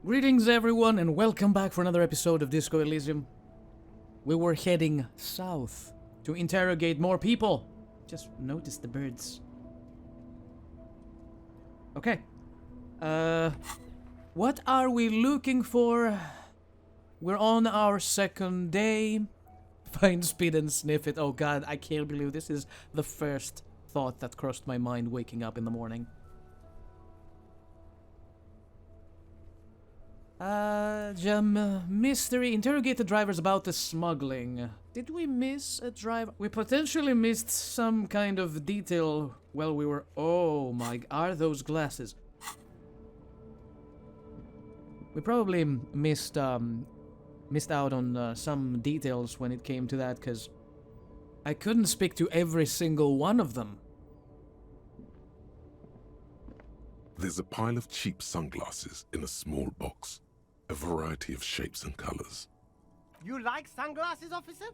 Greetings everyone and welcome back for another episode of Disco Elysium. We were heading south to interrogate more people. Just notice the birds. Okay. What are we looking for? We're on our second day. Find, speed, and sniff it. Oh god, I can't believe this is the first thought that crossed my mind waking up in the morning. Mystery. Interrogate the drivers about the smuggling. Did we miss a driver? We potentially missed some kind of detail while we were... Oh my... Are those glasses? We probably missed out on some details when it came to that, because I couldn't speak to every single one of them. There's a pile of cheap sunglasses in a small box. A variety of shapes and colors. You like sunglasses, officer?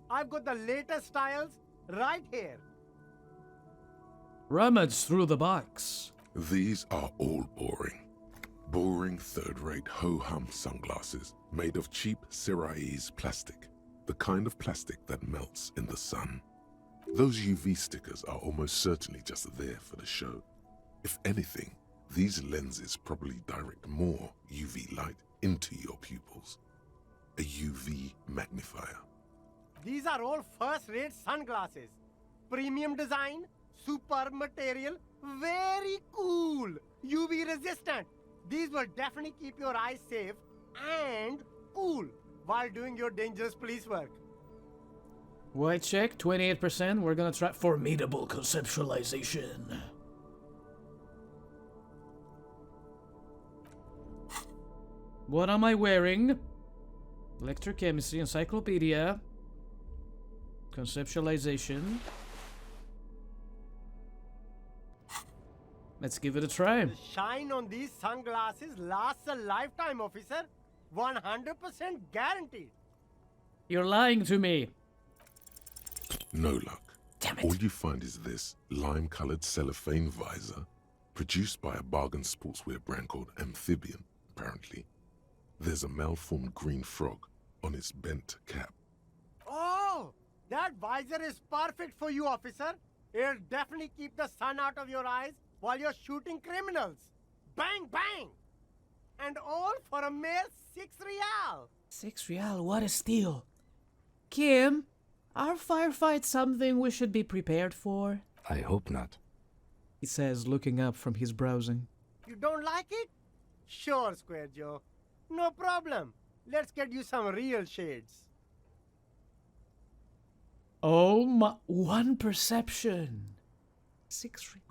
I've got the latest styles right here. Rummage through the box. These are all boring. Boring third-rate ho-hum sunglasses made of cheap Syrahese plastic. The kind of plastic that melts in the sun. Those UV stickers are almost certainly just there for the show. If anything, these lenses probably direct more UV light into your pupils. A UV magnifier. These are all first-rate sunglasses. Premium design, superb material, very cool. UV resistant. These will definitely keep your eyes safe and cool while doing your dangerous police work. White check, 28%. We're gonna try formidable conceptualization. What am I wearing? Electrochemistry, encyclopedia. Conceptualization. Let's give it a try. The shine on these sunglasses lasts a lifetime, officer. 100% guaranteed. You're lying to me. No luck. Damn it. All you find is this lime-colored cellophane visor, produced by a bargain sportswear brand called Amphibian, apparently. There's a malformed green frog on its bent cap. Oh, that visor is perfect for you, officer. It'll definitely keep the sun out of your eyes while you're shooting criminals. Bang, bang! And all for a mere 6 real. 6 real, what a steal. Kim, are firefights something we should be prepared for? I hope not. He says, looking up from his browsing. You don't like it? Sure, Square Joe. No problem. Let's get you some real shades. Oh my... One perception. 6 real.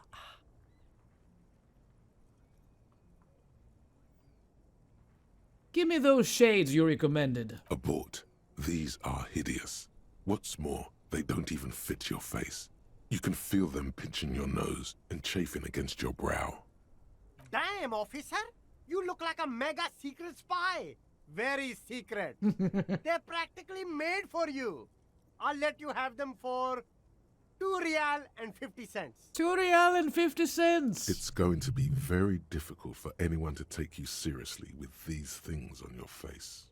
Give me those shades you recommended. Abort. These are hideous. What's more, they don't even fit your face. You can feel them pinching your nose and chafing against your brow. Damn, officer! You look like a mega secret spy. Very secret. They're practically made for you. I'll let you have them for 2 real and 50 cents. 2 real and 50 cents. It's going to be very difficult for anyone to take you seriously with these things on your face.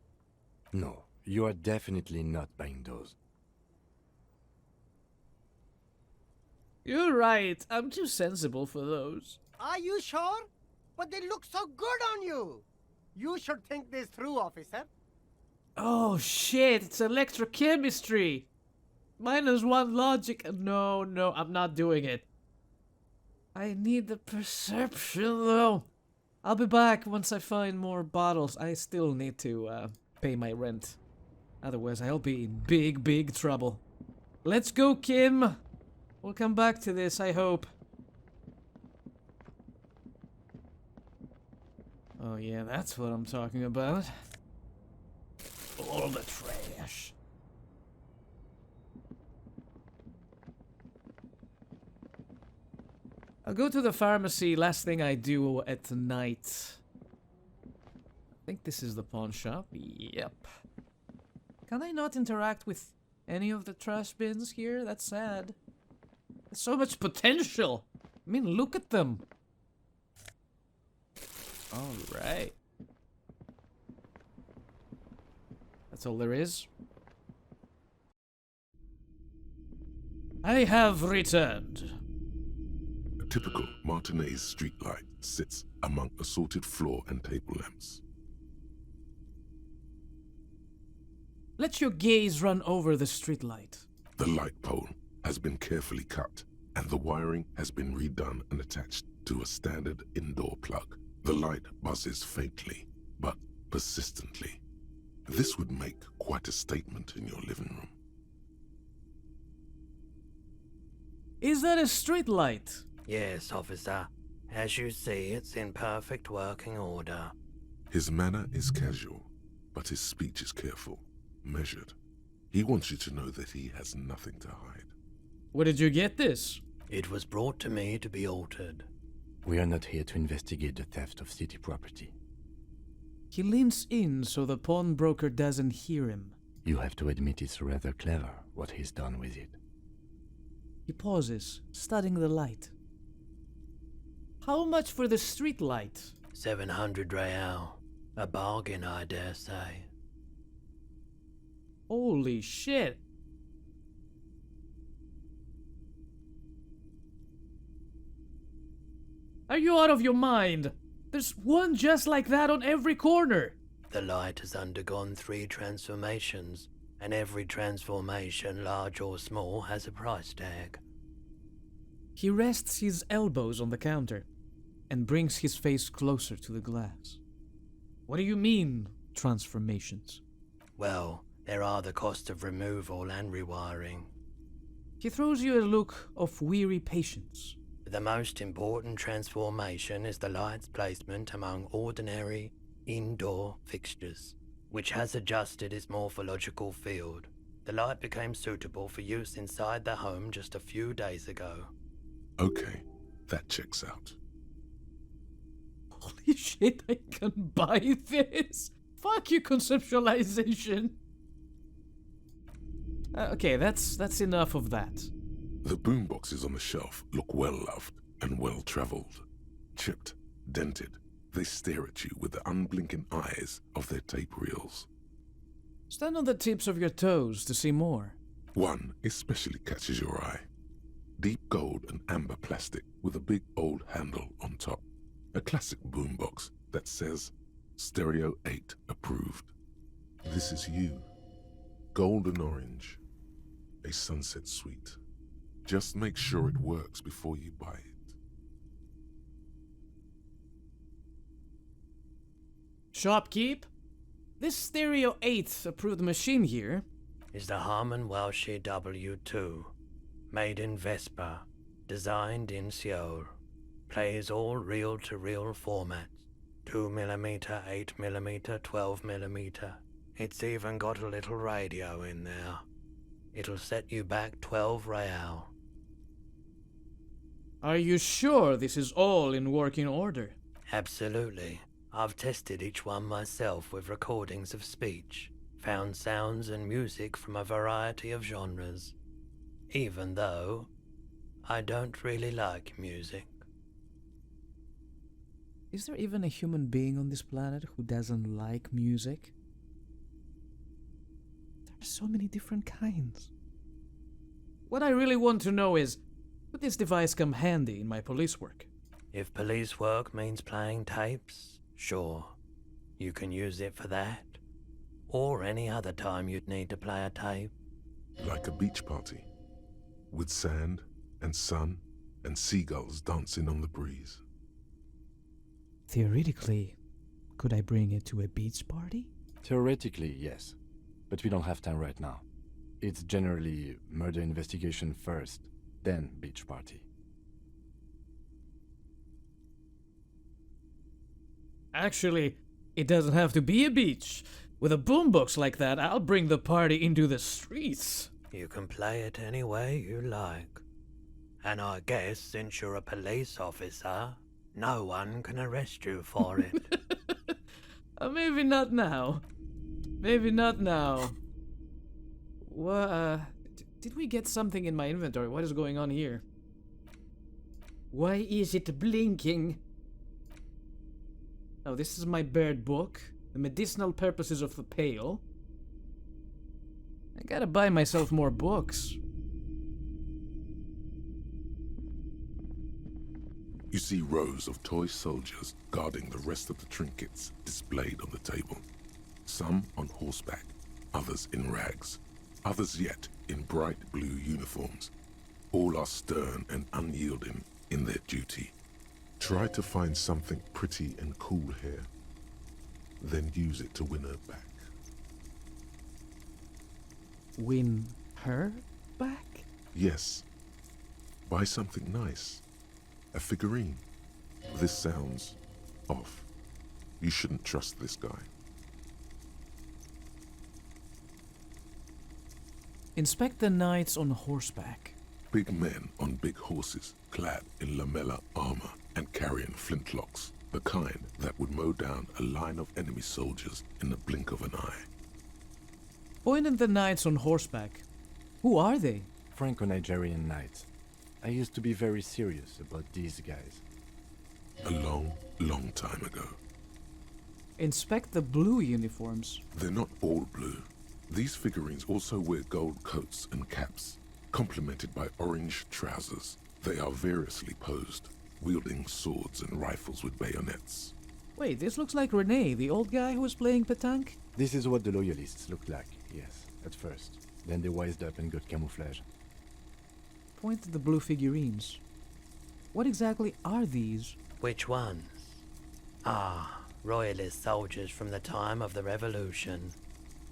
No, you are definitely not buying those. You're right. I'm too sensible for those. Are you sure? But they look so good on you. You should think this through, officer. Oh shit, it's electrochemistry. -1 logic. No, I'm not doing it. I need the perception though. I'll be back once I find more bottles. I still need to pay my rent. Otherwise I'll be in big trouble. Let's go, Kim. We'll come back to this, I hope. Oh yeah, that's what I'm talking about. All the trash. I'll go to the pharmacy, last thing I do at night. I think this is the pawn shop. Yep. Can I not interact with any of the trash bins here? That's sad. There's so much potential. I mean, look at them. Alright. That's all there is. I have returned. A typical Martinez streetlight sits among assorted floor and table lamps. Let your gaze run over the streetlight. The light pole has been carefully cut, and the wiring has been redone and attached to a standard indoor plug. The light buzzes faintly, but persistently. This would make quite a statement in your living room. Is that a streetlight? Yes, officer. As you see, it's in perfect working order. His manner is casual, but his speech is careful, measured. He wants you to know that he has nothing to hide. Where did you get this? It was brought to me to be altered. We are not here to investigate the theft of city property. He leans in so the pawnbroker doesn't hear him. You have to admit it's rather clever what he's done with it. He pauses, studying the light. How much for the streetlight? 700 real. A bargain, I dare say. Holy shit. Are you out of your mind? There's one just like that on every corner. The light has undergone 3 transformations, and every transformation, large or small, has a price tag. He rests his elbows on the counter and brings his face closer to the glass. What do you mean, transformations? Well, there are the cost of removal and rewiring. He throws you a look of weary patience. The most important transformation is the light's placement among ordinary indoor fixtures, which has adjusted its morphological field. The light became suitable for use inside the home just a few days ago. Okay, that checks out. Holy shit, I can buy this! Fuck you, conceptualization! Okay, that's enough of that. The boomboxes on the shelf look well-loved and well-traveled. Chipped, dented, they stare at you with the unblinking eyes of their tape reels. Stand on the tips of your toes to see more. One especially catches your eye. Deep gold and amber plastic with a big old handle on top. A classic boombox that says Stereo 8 approved. This is you. Golden orange. A sunset suite. Just make sure it works before you buy it. Shopkeep? This Stereo 8 approved machine here Is the Harman Welsh W2, made in Vespa, designed in Seoul. Plays all reel-to-reel formats. 2mm, 8mm, 12mm. It's even got a little radio in there. It'll set you back 12 real. Are you sure this is all in working order? Absolutely. I've tested each one myself with recordings of speech, found sounds and music from a variety of genres. Even though I don't really like music. Is there even a human being on this planet who doesn't like music? There are so many different kinds. What I really want to know is, would this device come handy in my police work? If police work means playing tapes, sure. You can use it for that. Or any other time you'd need to play a tape. Like a beach party. With sand and sun and seagulls dancing on the breeze. Theoretically, could I bring it to a beach party? Theoretically, yes. But we don't have time right now. It's generally murder investigation first, then beach party. Actually, it doesn't have to be a beach. With a boombox like that, I'll bring the party into the streets. You can play it any way you like. And I guess since you're a police officer, no one can arrest you for it. Maybe not now. Maybe not now. Did we get something in my inventory? What is going on here? Why is it blinking? Oh, this is my bird book. The medicinal purposes of the pale. gotta buy myself more books. You see rows of toy soldiers guarding the rest of the trinkets displayed on the table. Some on horseback, others in rags, others yet in bright blue uniforms. All are stern and unyielding in their duty. Try to find something pretty and cool here, then use it to win her back. Win her back? Yes. Buy something nice. A figurine. This sounds off. You shouldn't trust this guy. Inspect the knights on horseback. Big men on big horses, clad in lamella armor and carrying flintlocks, the kind that would mow down a line of enemy soldiers in the blink of an eye. Point at the knights on horseback. Who are they? Franco-Nigerian knights. I used to be very serious about these guys. A long, long time ago. Inspect the blue uniforms. They're not all blue. These figurines also wear gold coats and caps, complemented by orange trousers. They are variously posed, wielding swords and rifles with bayonets. Wait, this looks like Rene, the old guy who was playing petanque? This is what the loyalists looked like, yes, at first. Then they wised up and got camouflage. Point to the blue figurines. What exactly are these? Which ones? Ah, royalist soldiers from the time of the Revolution.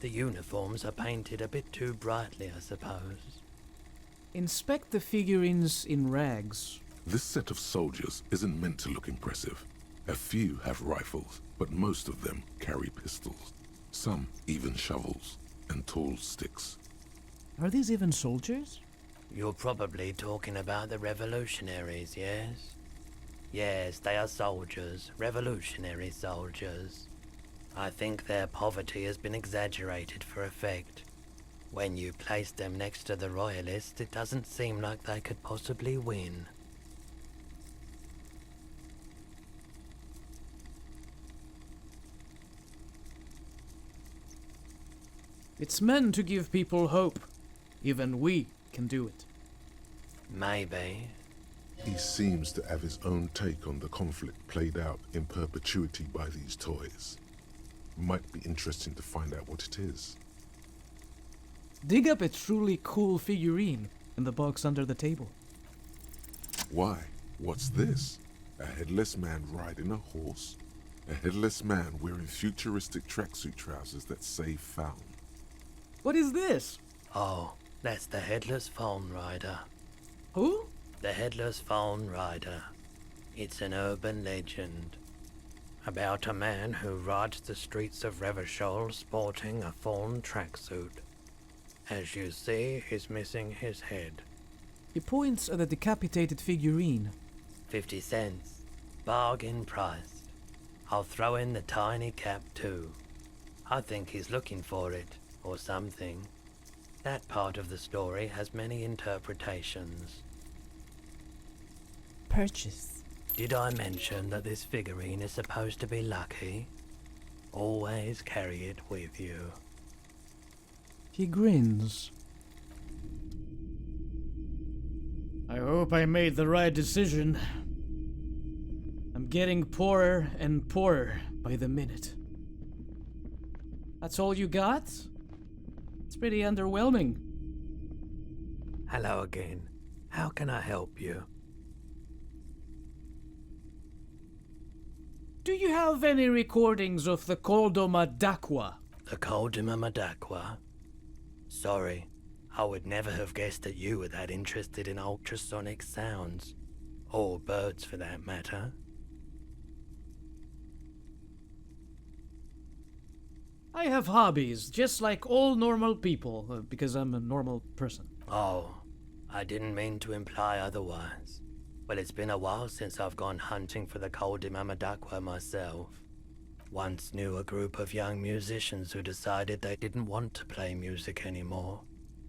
The uniforms are painted a bit too brightly, I suppose. Inspect the figurines in rags. This set of soldiers isn't meant to look impressive. A few have rifles, but most of them carry pistols. Some even shovels and tall sticks. Are these even soldiers? You're probably talking about the revolutionaries, yes? Yes, they are soldiers, revolutionary soldiers. I think their poverty has been exaggerated for effect. When you place them next to the royalists, it doesn't seem like they could possibly win. It's meant to give people hope. Even we can do it. Maybe. He seems to have his own take on the conflict played out in perpetuity by these toys. Might be interesting to find out what it is. Dig up a truly cool figurine in the box under the table. Why? What's this? A headless man riding a horse? A headless man wearing futuristic tracksuit trousers that say found. What is this? Oh, that's the Headless Phone Rider. Who? The Headless Phone Rider. It's an urban legend about a man who rides the streets of Revachol sporting a fawn tracksuit. As you see, he's missing his head. He points at the decapitated figurine. 50 cents. Bargain priced. I'll throw in the tiny cap too. I think he's looking for it, or something. That part of the story has many interpretations. Purchase. Did I mention that this figurine is supposed to be lucky? Always carry it with you. He grins. I hope I made the right decision. I'm getting poorer and poorer by the minute. That's all you got? It's pretty underwhelming. Hello again. How can I help you? Do you have any recordings of the Koldo Madakwa? The Koldima Madakwa? Sorry, I would never have guessed that you were that interested in ultrasonic sounds. Or birds for that matter. I have hobbies, just like all normal people, because I'm a normal person. Oh, I didn't mean to imply otherwise. Well, it's been a while since I've gone hunting for the Koldima Madakwa myself. Once knew a group of young musicians who decided they didn't want to play music anymore,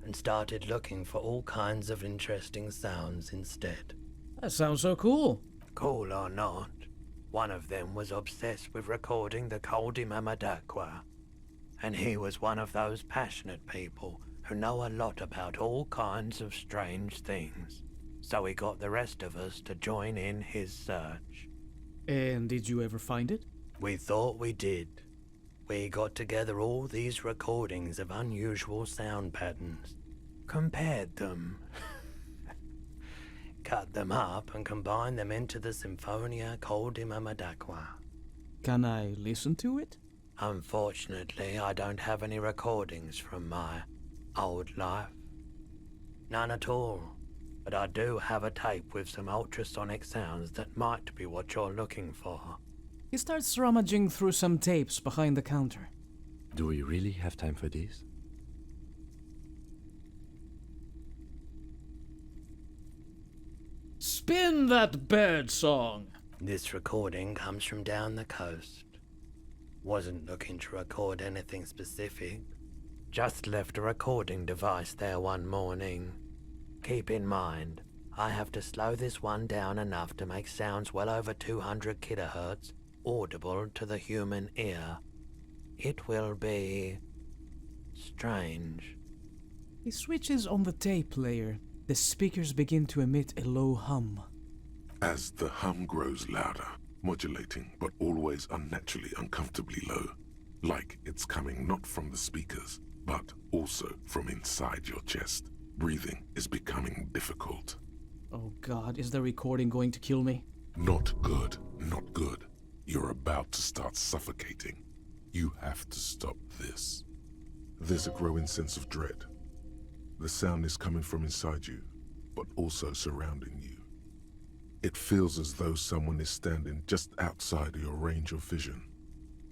and started looking for all kinds of interesting sounds instead. That sounds so cool. Cool or not, one of them was obsessed with recording the Koldima Madakwa. And he was one of those passionate people who know a lot about all kinds of strange things. So he got the rest of us to join in his search. And did you ever find it? We thought we did. We got together all these recordings of unusual sound patterns, compared them, cut them up and combined them into the Symphonia Madakwa. Can I listen to it? Unfortunately, I don't have any recordings from my old life. None at all. But I do have a tape with some ultrasonic sounds that might be what you're looking for. He starts rummaging through some tapes behind the counter. Do we really have time for this? Spin that bird song! This recording comes from down the coast. Wasn't looking to record anything specific. Just left a recording device there one morning. Keep in mind, I have to slow this one down enough to make sounds well over 200 kilohertz audible to the human ear. It will be strange. He switches on the tape player. The speakers begin to emit a low hum. As the hum grows louder, modulating but always unnaturally uncomfortably low, like it's coming not from the speakers, but also from inside your chest. Breathing is becoming difficult. Oh God, is the recording going to kill me? Not good, not good. You're about to start suffocating. You have to stop this. There's a growing sense of dread. The sound is coming from inside you, but also surrounding you. It feels as though someone is standing just outside of your range of vision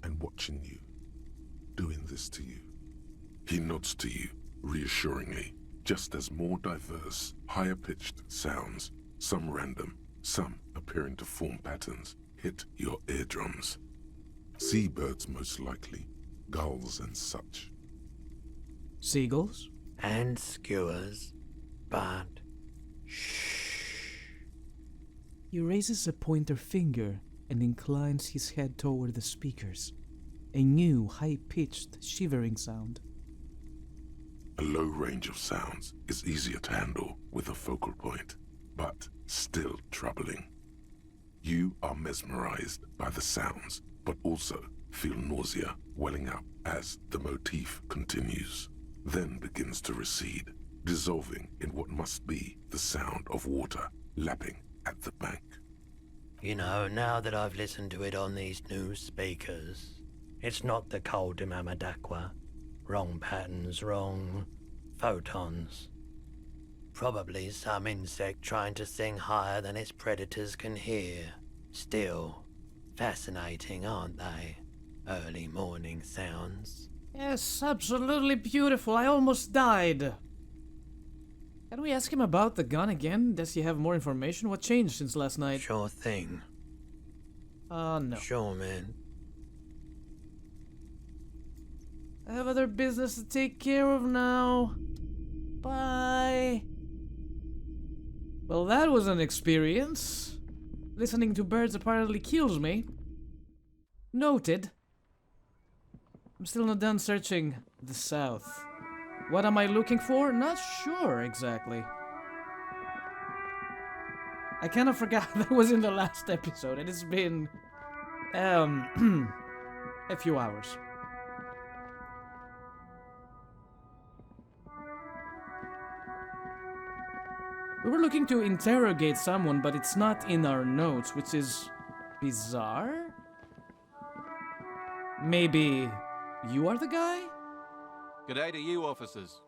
and watching you, doing this to you. He nods to you, reassuringly, just as more diverse, higher-pitched sounds, some random, some appearing to form patterns, hit your eardrums. Seabirds most likely, gulls and such. Seagulls? And skewers, but shh. He raises a pointer finger and inclines his head toward the speakers. A new, high-pitched, shivering sound. A low range of sounds is easier to handle with a focal point, but still troubling. You are mesmerized by the sounds, but also feel nausea welling up as the motif continues, then begins to recede, dissolving in what must be the sound of water lapping at the bank. You know, now that I've listened to it on these new speakers, it's not the cold Imamadakwa. Wrong patterns, wrong photons. Probably some insect trying to sing higher than its predators can hear. Still, fascinating, aren't they? Early morning sounds. Yes, absolutely beautiful. I almost died. Can we ask him about the gun again? Does he have more information? What changed since last night? Sure thing. No. Sure, man. I have other business to take care of now. Bye. Well, that was an experience. Listening to birds apparently kills me. Noted. I'm still not done searching the south. What am I looking for? Not sure exactly. I kind of forgot that was in the last episode, and it's been a few hours. We were looking to interrogate someone, but it's not in our notes, which is bizarre. Maybe you are the guy? G'day to you, officers.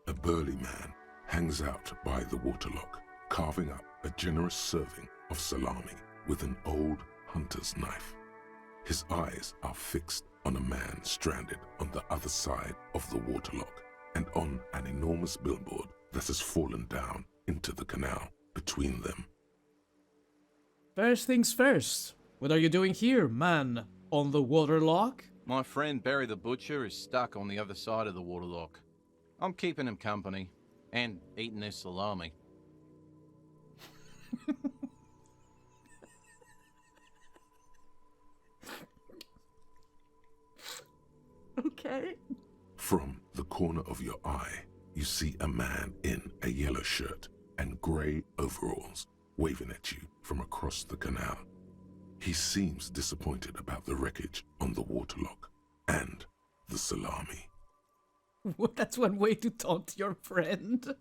A burly man hangs out by the waterlock, carving up a generous serving of salami with an old hunter's knife. His eyes are fixed on a man stranded on the other side of the waterlock and on an enormous billboard that has fallen down into the canal between them. First things first. What are you doing here, man? On the waterlock? My friend Barry the Butcher is stuck on the other side of the waterlock. I'm keeping him company and eating his salami. Okay. From the the corner of your eye, you see a man in a yellow shirt and grey overalls waving at you from across the canal. He seems disappointed about the wreckage on the waterlock and the salami. Well, that's one way to taunt your friend.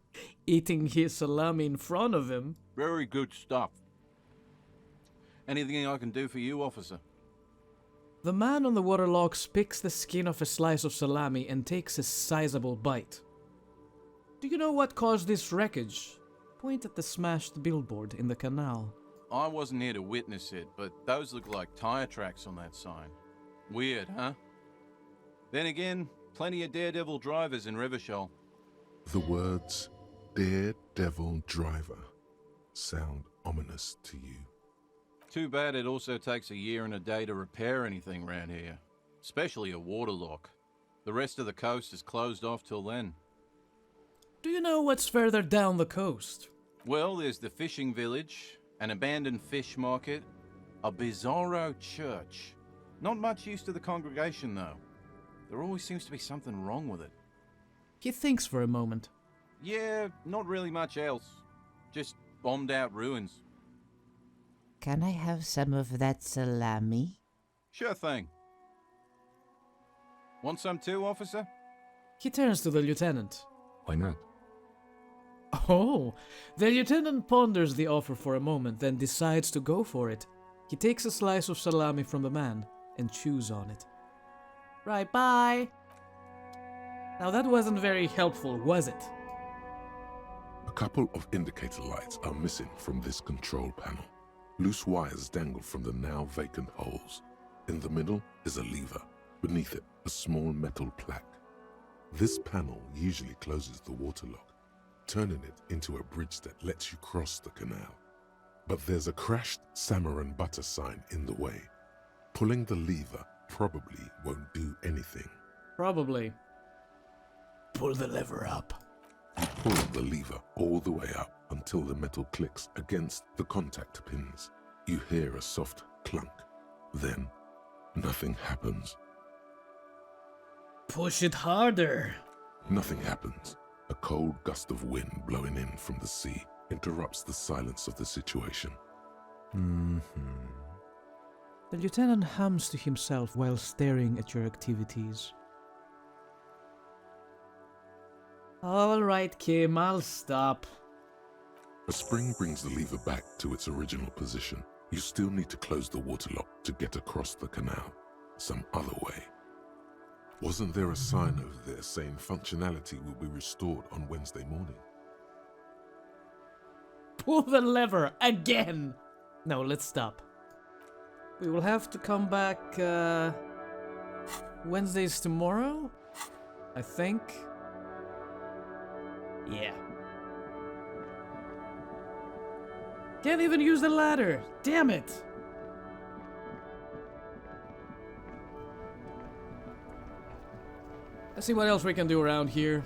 Eating his salami in front of him. Very good stuff. Anything I can do for you, officer? The man on the waterlock picks the skin off a slice of salami and takes a sizable bite. Do you know what caused this wreckage? Point at the smashed billboard in the canal. I wasn't here to witness it, but those look like tire tracks on that sign. Weird, huh? Then again, plenty of daredevil drivers in Rivershoal. The words daredevil driver sound ominous to you. Too bad it also takes a year and a day to repair anything around here. Especially a waterlock. The rest of the coast is closed off till then. Do you know what's further down the coast? Well, there's the fishing village, an abandoned fish market, a bizarro church. Not much use to the congregation, though. There always seems to be something wrong with it. He thinks for a moment. Yeah, not really much else. Just bombed out ruins. Can I have some of that salami? Sure thing. Want some too, officer? He turns to the lieutenant. Why not? Oh, the lieutenant ponders the offer for a moment, then decides to go for it. He takes a slice of salami from the man and chews on it. Right, bye. Now that wasn't very helpful, was it? A couple of indicator lights are missing from this control panel. Loose wires dangle from the now vacant holes. In the middle is a lever. Beneath it, a small metal plaque. This panel usually closes the waterlock, turning it into a bridge that lets you cross the canal. But there's a crashed salmon and butter sign in the way. Pulling the lever probably won't do anything. Probably. Pull the lever up. You pull the lever all the way up until the metal clicks against the contact pins. You hear a soft clunk. Then, nothing happens. Push it harder. Nothing happens. A cold gust of wind blowing in from the sea interrupts the silence of the situation. The lieutenant hums to himself while staring at your activities. All right, Kim, I'll stop. A spring brings the lever back to its original position. You still need to close the waterlock to get across the canal, some other way. Wasn't there a sign over there saying functionality will be restored on Wednesday morning? Pull the lever again! No, let's stop. We will have to come back, Wednesday's tomorrow? I think. Yeah. Can't even use the ladder! Damn it! Let's see what else we can do around here.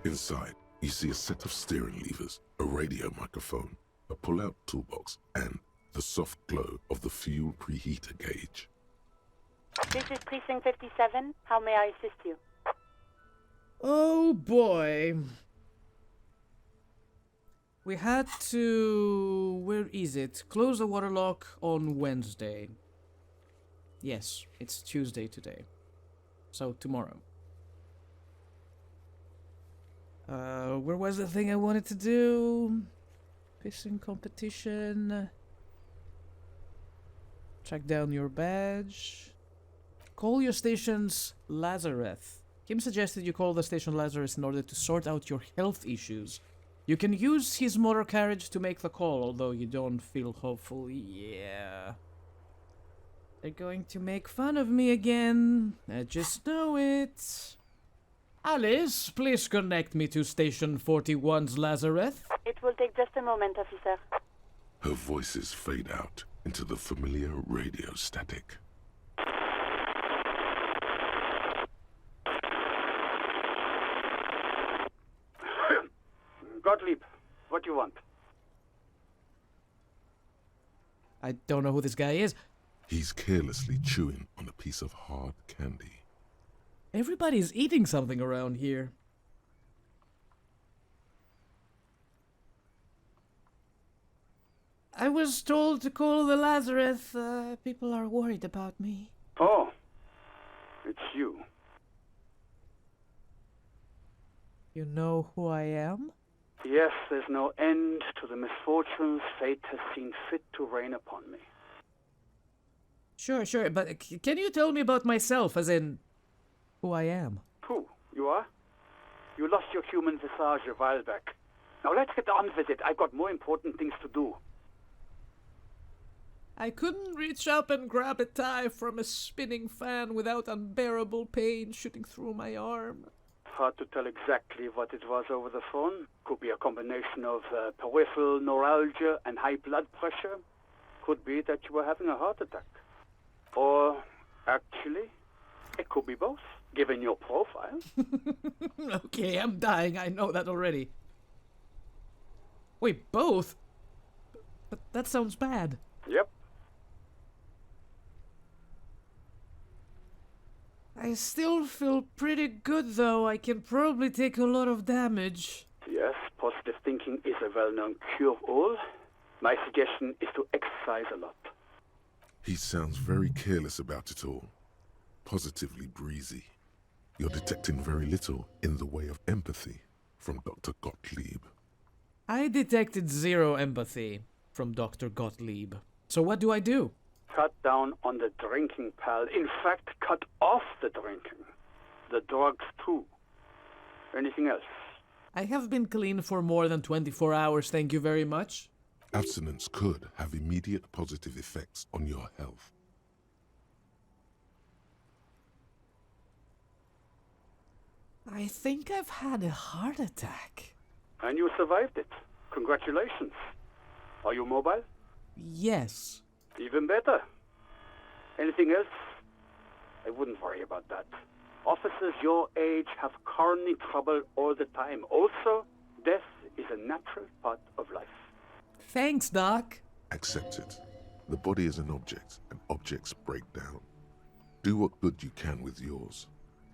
Inside, you see a set of steering levers, a radio microphone, a pull-out toolbox, and the soft glow of the fuel preheater gauge. This is Precinct 57. How may I assist you? Oh boy. We had to... where is it? Close the waterlock on Wednesday. Yes, it's Tuesday today. So tomorrow. Where was the thing I wanted to do? Pissing competition. Track down your badge. Call your station's Lazarus. Kim suggested you call the station Lazarus in order to sort out your health issues. You can use his motor carriage to make the call, although you don't feel hopeful. Yeah. They're going to make fun of me again. I just know it. Alice, please connect me to Station 41's Lazarus. It will take just a moment, officer. Her voices fade out into the familiar radio static. Gottlieb, what do you want? I don't know who this guy is. He's carelessly chewing on a piece of hard candy. Everybody's eating something around here. I was told to call the Lazarus. People are worried about me. Oh, it's you. You know who I am? Yes, there's no end to the misfortunes fate has seen fit to rain upon me. Sure, but can you tell me about myself, as in who I am? Who? You are? You lost your human visage a while back. Now let's get on with it. I've got more important things to do. I couldn't reach up and grab a tie from a spinning fan without unbearable pain shooting through my arm. Hard to tell exactly what it was over the phone. Could be a combination of peripheral neuralgia and high blood pressure. Could be that you were having a heart attack. Or, actually, it could be both, given your profile. Okay, I'm dying. I know that already. Wait, both? But that sounds bad. Yep. I still feel pretty good, though. I can probably take a lot of damage. Yes, positive thinking is a well-known cure-all. My suggestion is to exercise a lot. He sounds very careless about it all. Positively breezy. You're detecting very little in the way of empathy from Dr. Gottlieb. I detected zero empathy from Dr. Gottlieb. So what do I do? Cut down on the drinking, pal. In fact, cut off the drinking. The drugs, too. Anything else? I have been clean for more than 24 hours, thank you very much. Abstinence could have immediate positive effects on your health. I think I've had a heart attack. And you survived it. Congratulations. Are you mobile? Yes. Even better. Anything else? I wouldn't worry about that. Officers your age have coronary trouble all the time. Also, death is a natural part of life. Thanks, Doc. Accept it. The body is an object, and objects break down. Do what good you can with yours,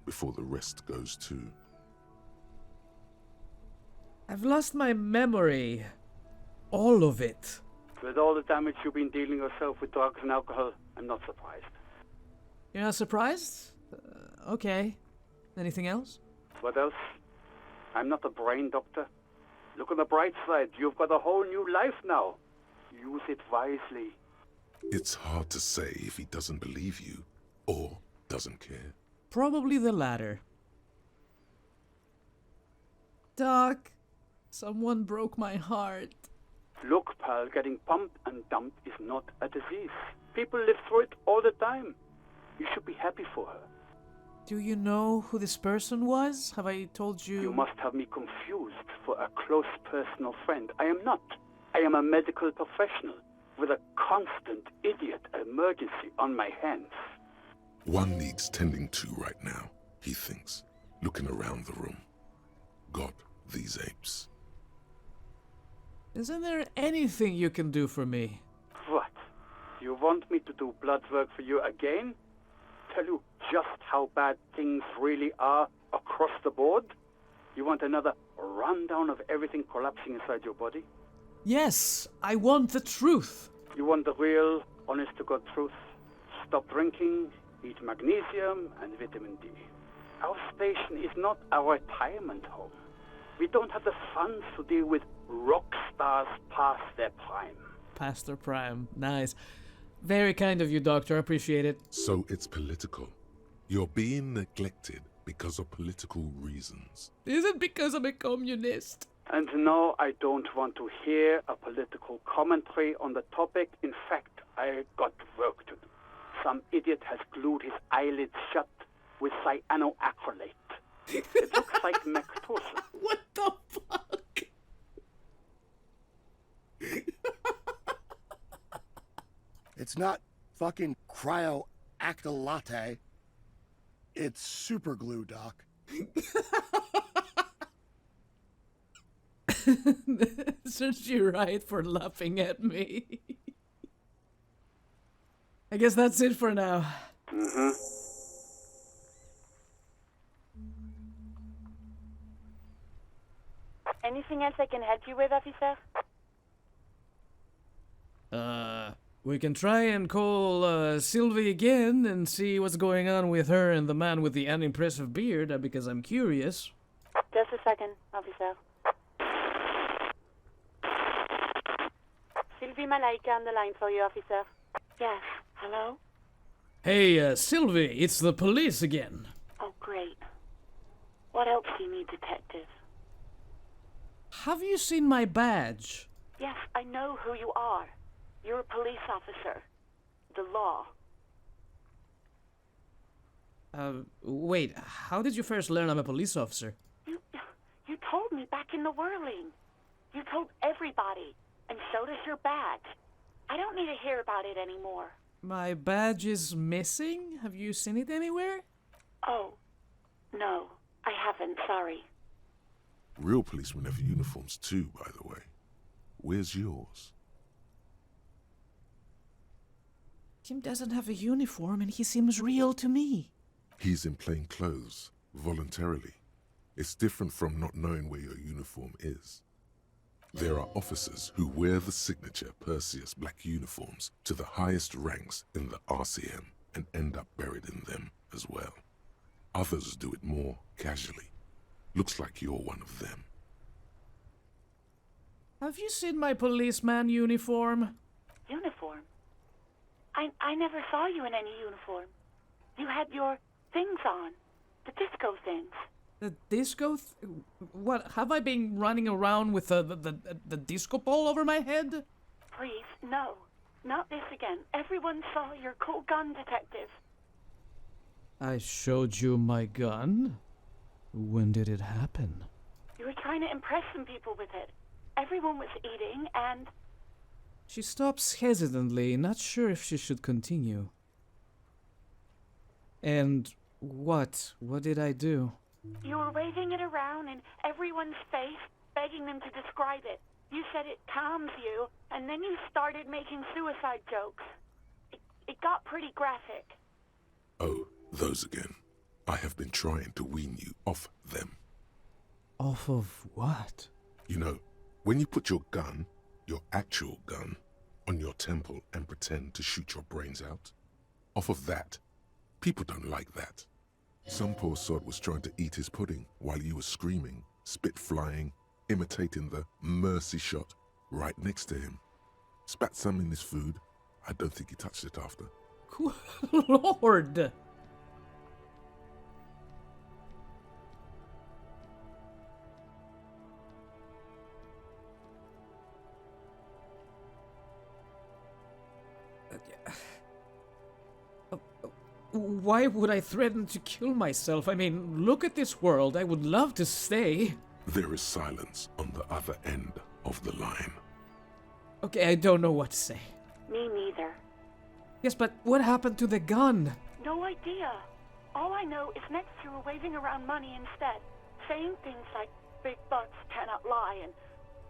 before the rest goes too. I've lost my memory. All of it. With all the damage you've been dealing yourself with drugs and alcohol, I'm not surprised. You're not surprised? Okay. Anything else? What else? I'm not a brain doctor. Look on the bright side. You've got a whole new life now. Use it wisely. It's hard to say if he doesn't believe you, or doesn't care. Probably the latter. Doc, someone broke my heart. Look, pal, getting pumped and dumped is not a disease. People live through it all the time. You should be happy for her. Do you know who this person was? Have I told you? You must have me confused for a close personal friend. I am not. I am a medical professional with a constant idiot emergency on my hands. One needs tending to right now, he thinks, looking around the room. God, these apes. Isn't there anything you can do for me? What? You want me to do blood work for you again? Tell you just how bad things really are across the board? You want another rundown of everything collapsing inside your body? Yes, I want the truth. You want the real, honest-to-God truth? Stop drinking, eat magnesium and vitamin D. Our station is not a retirement home. We don't have the funds to deal with rock stars past their prime. Past their prime. Nice. Very kind of you, Doctor. I appreciate it. So it's political. You're being neglected because of political reasons. Is it because I'm a communist? And no, I don't want to hear a political commentary on the topic. In fact, I got work to do. Some idiot has glued his eyelids shut with cyanoacrylate. It looks like Mactusa. What the fuck? It's not fucking cryoactylatte. It's super glue, Doc. Isn't she right for laughing at me? I guess that's it for now. Mm-hmm. Anything else I can help you with, officer? We can try and call Sylvie again and see what's going on with her and the man with the unimpressive beard, because I'm curious. Just a second, officer. Sylvie Malaika on the line for you, officer. Yes, hello? Hey, Sylvie, it's the police again. Oh, great. What else do you need, detective? Have you seen my badge? Yes, I know who you are. You're a police officer. The law. Wait, how did you first learn I'm a police officer? You told me back in the whirling. You told everybody, and so does your badge. I don't need to hear about it anymore. My badge is missing? Have you seen it anywhere? Oh, no, I haven't, sorry. Real policemen have uniforms too, by the way. Where's yours? Tim doesn't have a uniform and he seems real to me. He's in plain clothes, voluntarily. It's different from not knowing where your uniform is. There are officers who wear the signature Perseus black uniforms to the highest ranks in the RCM and end up buried in them as well. Others do it more casually. Looks like you're one of them. Have you seen my policeman uniform? Uniform? I never saw you in any uniform. You had your things on. The disco things. The disco? What? Have I been running around with the disco ball over my head? Please, no. Not this again. Everyone saw your cool gun, detective. I showed you my gun? When did it happen? You were trying to impress some people with it. Everyone was eating and... She stops hesitantly, not sure if she should continue. And what? What did I do? You were waving it around in everyone's face, begging them to describe it. You said it calms you, and then you started making suicide jokes. It got pretty graphic. Oh, those again. I have been trying to wean you off them. Off of what? You know, when you put your gun, your actual gun, on your temple and pretend to shoot your brains out, off of that, people don't like that. Some poor sod was trying to eat his pudding while you were screaming, spit flying, imitating the mercy shot right next to him. Spat some in his food. I don't think he touched it after. Lord! Why would I threaten to kill myself? I mean, look at this world. I would love to stay. There is silence on the other end of the line. Okay, I don't know what to say. Me neither. Yes, but what happened to the gun? No idea. All I know is next you were waving around money instead, saying things like, big bucks cannot lie, and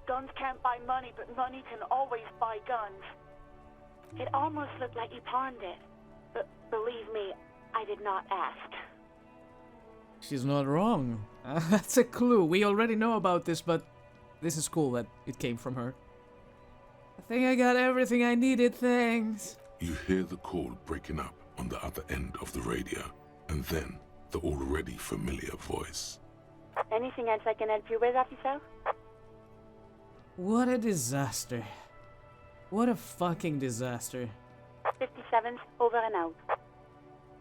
guns can't buy money, but money can always buy guns. It almost looked like you pawned it. But believe me, I did not ask. She's not wrong. That's a clue. We already know about this, but this is cool that it came from her. I think I got everything I needed, thanks. You hear the call breaking up on the other end of the radio, and then the already familiar voice. Anything else I can help you with, officer? What a disaster. What a fucking disaster. 57th, over and out.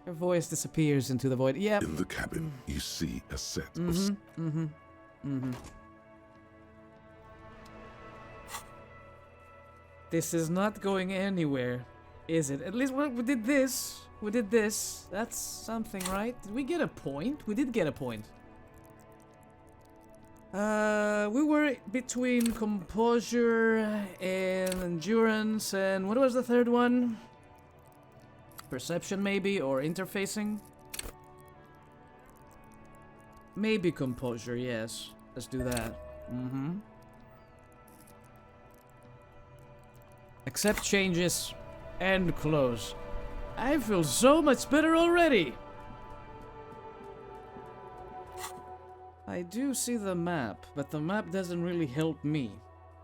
Her voice disappears into the void. Yep. In the cabin, you see a set of... This is not going anywhere, is it? At least we did this. We did this. That's something, right? Did we get a point? We did get a point. We were between composure and endurance and what was the third one? Perception maybe, or interfacing? Maybe composure, yes. Let's do that. Accept changes and close. I feel so much better already. I do see the map, but the map doesn't really help me.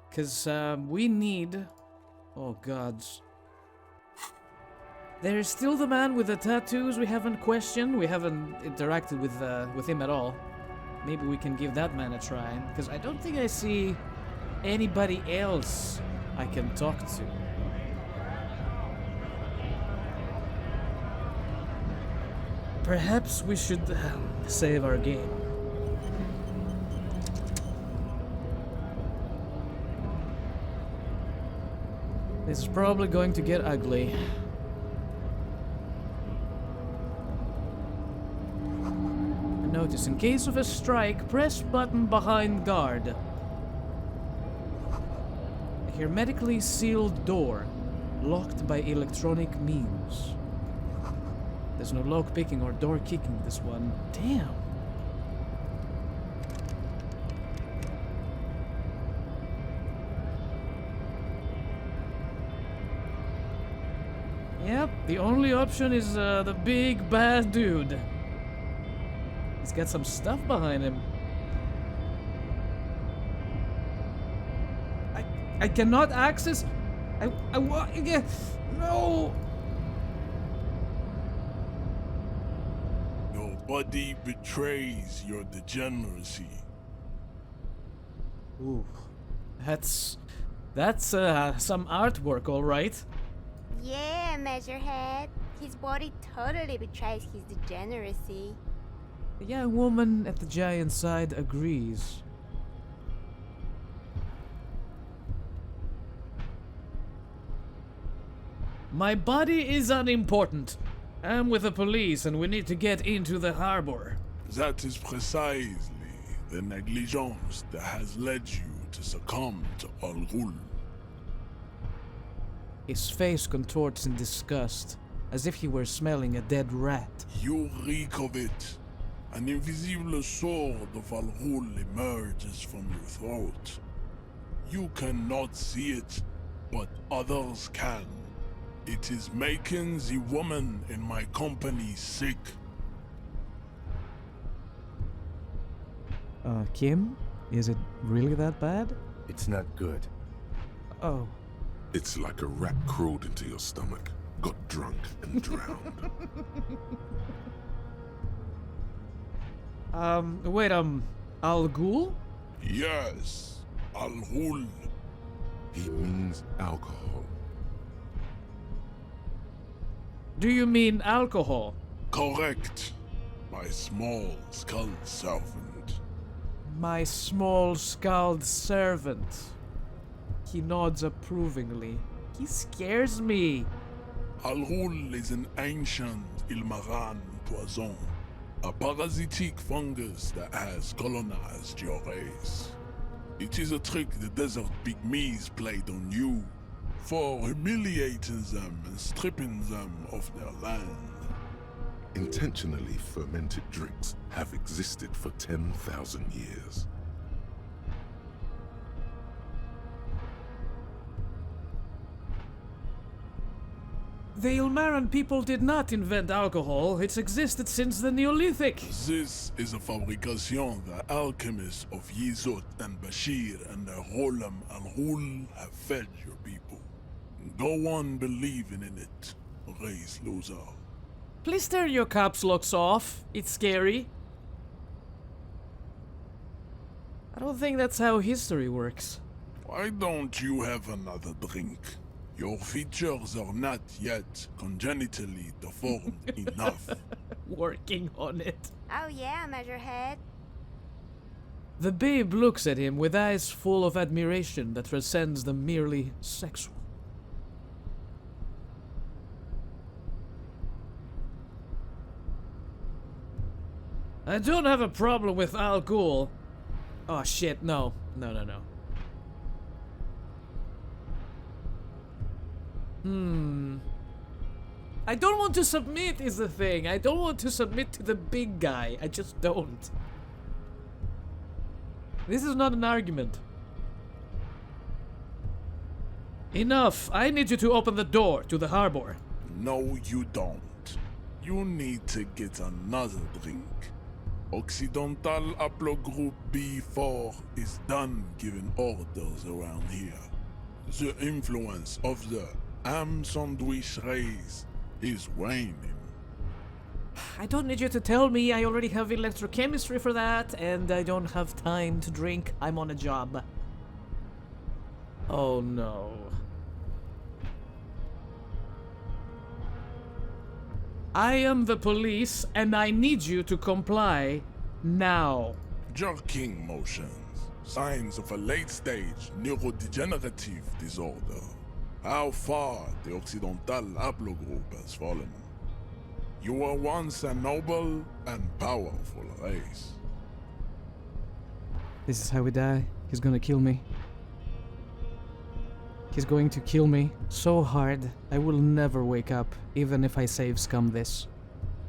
Because we need... Oh gods. There's still the man with the tattoos we haven't questioned. We haven't interacted with him at all. Maybe we can give that man a try. Because I don't think I see anybody else I can talk to. Perhaps we should save our game. This is probably going to get ugly. And notice, in case of a strike, press button behind guard. A hermetically sealed door, locked by electronic means. There's no lock picking or door kicking this one. Damn. Yep, the only option is the big bad dude. He's got some stuff behind him. I cannot access. I want again. No. Your body betrays your degeneracy. Ooh, that's some artwork, all right. Yeah, Measurehead. His body totally betrays his degeneracy. The young woman at the giant side agrees. My body is unimportant. I'm with the police and we need to get into the harbor. That is precisely the negligence that has led you to succumb to Al Ghul. His face contorts in disgust, as if he were smelling a dead rat. You reek of it. An invisible sword of Al Ghul emerges from your throat. You cannot see it, but others can. It is making the woman in my company sick. Kim? Is it really that bad? It's not good. Oh. It's like a rat crawled into your stomach, got drunk and drowned. Wait, Al Ghul? Yes, Al Ghul. He means alcohol. Do you mean alcohol? Correct. My small-skulled servant. My small-skulled servant. He nods approvingly. He scares me. Al Ghul is an ancient Ilmaran poison, a parasitic fungus that has colonized your race. It is a trick the desert pygmies played on you, for humiliating them and stripping them of their land. Intentionally fermented drinks have existed for 10,000 years. The Ilmaran people did not invent alcohol. It's existed since the Neolithic. This is a fabrication the alchemists of Yizot and Bashir and their Rolam Al Ghul have fed your people. Go on believing in it, race loser. Please turn your caps locks off. It's scary. I don't think that's how history works. Why don't you have another drink? Your features are not yet congenitally deformed enough. Working on it. Oh yeah, Measurehead. The babe looks at him with eyes full of admiration that transcends the merely sexual. I don't have a problem with Al Ghul. Oh shit, no. No. I don't want to submit is the thing. I don't want to submit to the big guy. I just don't. This is not an argument. Enough. I need you to open the door to the harbor. No, you don't. You need to get another drink. Occidental Haplogroup B4 is done giving orders around here. The influence of the ham sandwich race is waning. I don't need you to tell me. I already have electrochemistry for that, and I don't have time to drink. I'm on a job. Oh no. I am the police, and I need you to comply now. Jerking motions. Signs of a late-stage neurodegenerative disorder. How far the Occidental Haplogroup has fallen. You were once a noble and powerful race. This is how we die. He's gonna kill me. He's going to kill me so hard, I will never wake up, even if I save Scum this.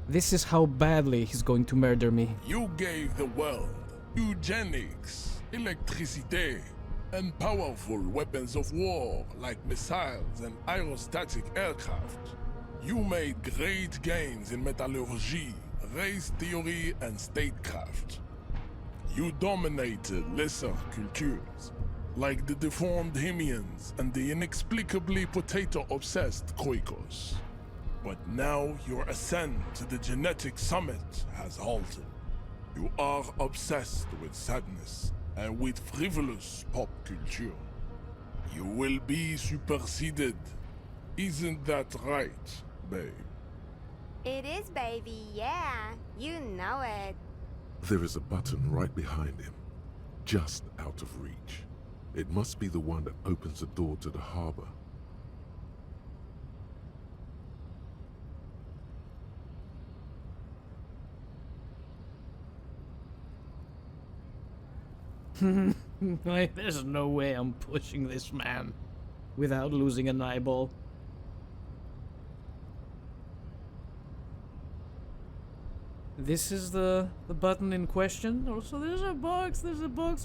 This is how badly he's going to murder me. You gave the world eugenics, electricity, and powerful weapons of war like missiles and aerostatic aircraft. You made great gains in metallurgy, race theory, and statecraft. You dominated lesser cultures, like the deformed Hemians and the inexplicably potato-obsessed Khoikos. But now your ascent to the genetic summit has halted. You are obsessed with sadness and with frivolous pop culture. You will be superseded. Isn't that right, babe? It is, baby, yeah. You know it. There is a button right behind him, just out of reach. It must be the one that opens the door to the harbor. There's no way I'm pushing this man without losing an eyeball. This is the button in question. Also, there's a box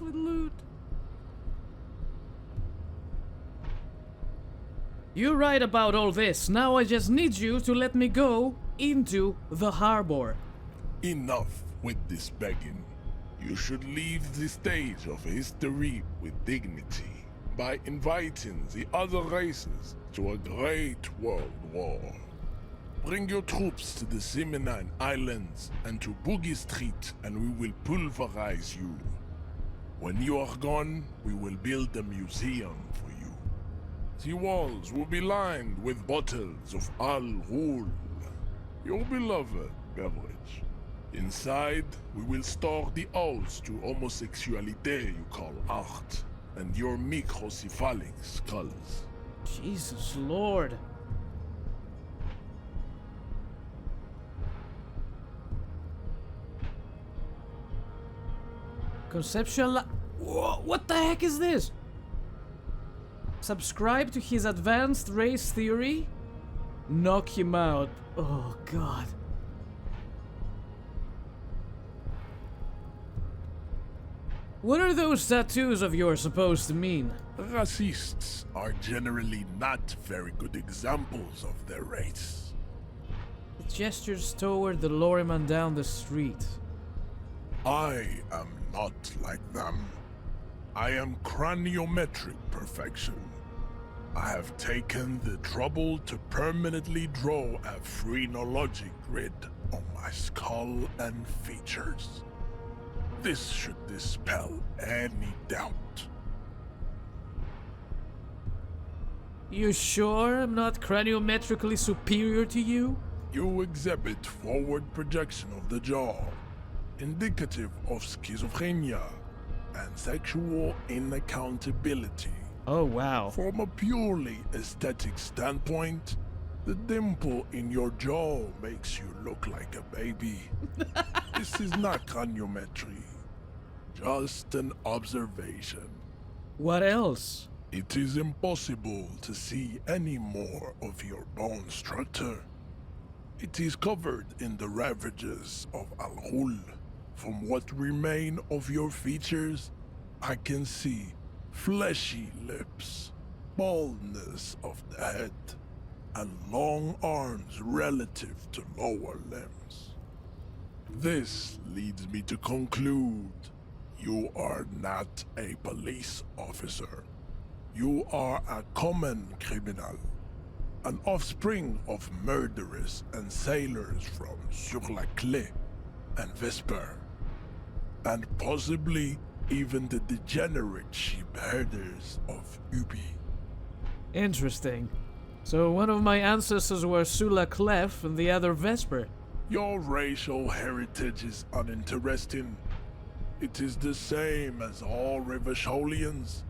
with loot. You're right about all this. Now I just need you to let me go into the harbor. Enough with this begging. You should leave the stage of history with dignity by inviting the other races to a great world war. Bring your troops to the Seminine Islands and to Boogie Street, and we will pulverize you. When you are gone, we will build a museum for you. The walls will be lined with bottles of Al Ghul, your beloved beverage. Inside, we will store the odes to homosexuality you call art, and your microcephalic skulls. Jesus Lord. Conceptual... Whoa, what the heck is this? Subscribe to his advanced race theory? Knock him out. Oh god. What are those tattoos of yours supposed to mean? Racists are generally not very good examples of their race. It gestures toward the lorryman down the street. I am not like them. I am craniometric perfection. I have taken the trouble to permanently draw a phrenologic grid on my skull and features. This should dispel any doubt. You sure I'm not craniometrically superior to you? You exhibit forward projection of the jaw, indicative of schizophrenia and sexual inaccountability. Oh wow. From a purely aesthetic standpoint, the dimple in your jaw makes you look like a baby. This is not craniometry, just an observation. What else? It is impossible to see any more of your bone structure. It is covered in the ravages of Al Ghul. From what remain of your features, I can see fleshy lips, baldness of the head, and long arms relative to lower limbs. This leads me to conclude you are not a police officer. You are a common criminal, an offspring of murderers and sailors from Sur-la-Clé and Vesper, and possibly even the degenerate sheep herders of Ubi. Interesting. So one of my ancestors were Sula Clef and the other Vesper. Your racial heritage is uninteresting. It is the same as all Rivasholians.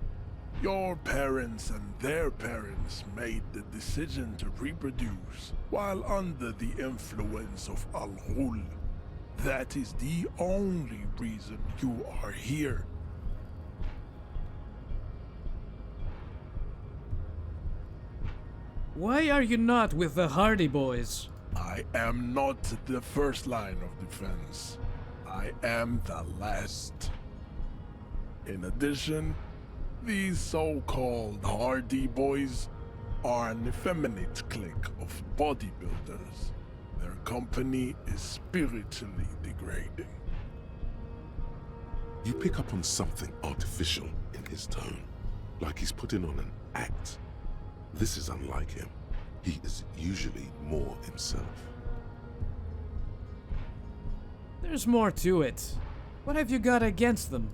Your parents and their parents made the decision to reproduce while under the influence of Al-Ghul. That is the only reason you are here. Why are you not with the Hardy Boys? I am not the first line of defense. I am the last. In addition, these so-called Hardy Boys are an effeminate clique of bodybuilders. Their company is spiritually degrading. You pick up on something artificial in his tone, like he's putting on an act. This is unlike him. He is usually more himself. There's more to it. What have you got against them?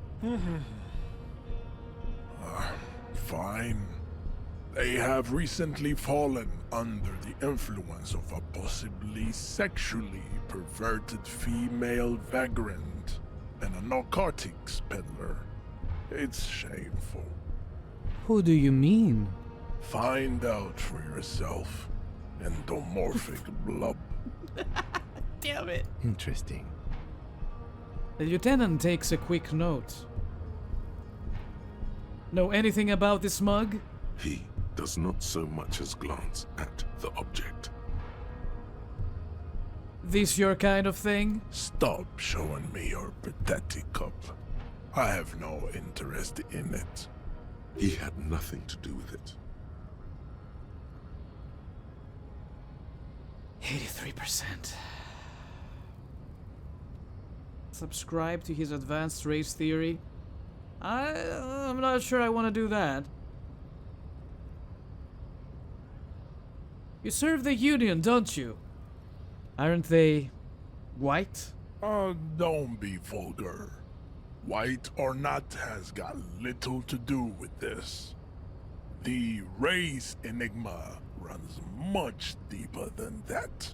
Fine. They have recently fallen under the influence of a possibly sexually perverted female vagrant and a narcotics peddler. It's shameful. Who do you mean? Find out for yourself, endomorphic blub. Damn it. Interesting. The lieutenant takes a quick note. Know anything about this mug? He does not so much as glance at the object. This your kind of thing? Stop showing me your pathetic cup. I have no interest in it. He had nothing to do with it. 83%. Subscribe to his advanced race theory? I'm not sure I want to do that. You serve the Union, don't you? Aren't they white? Don't be vulgar. White or not has got little to do with this. The race enigma runs much deeper than that.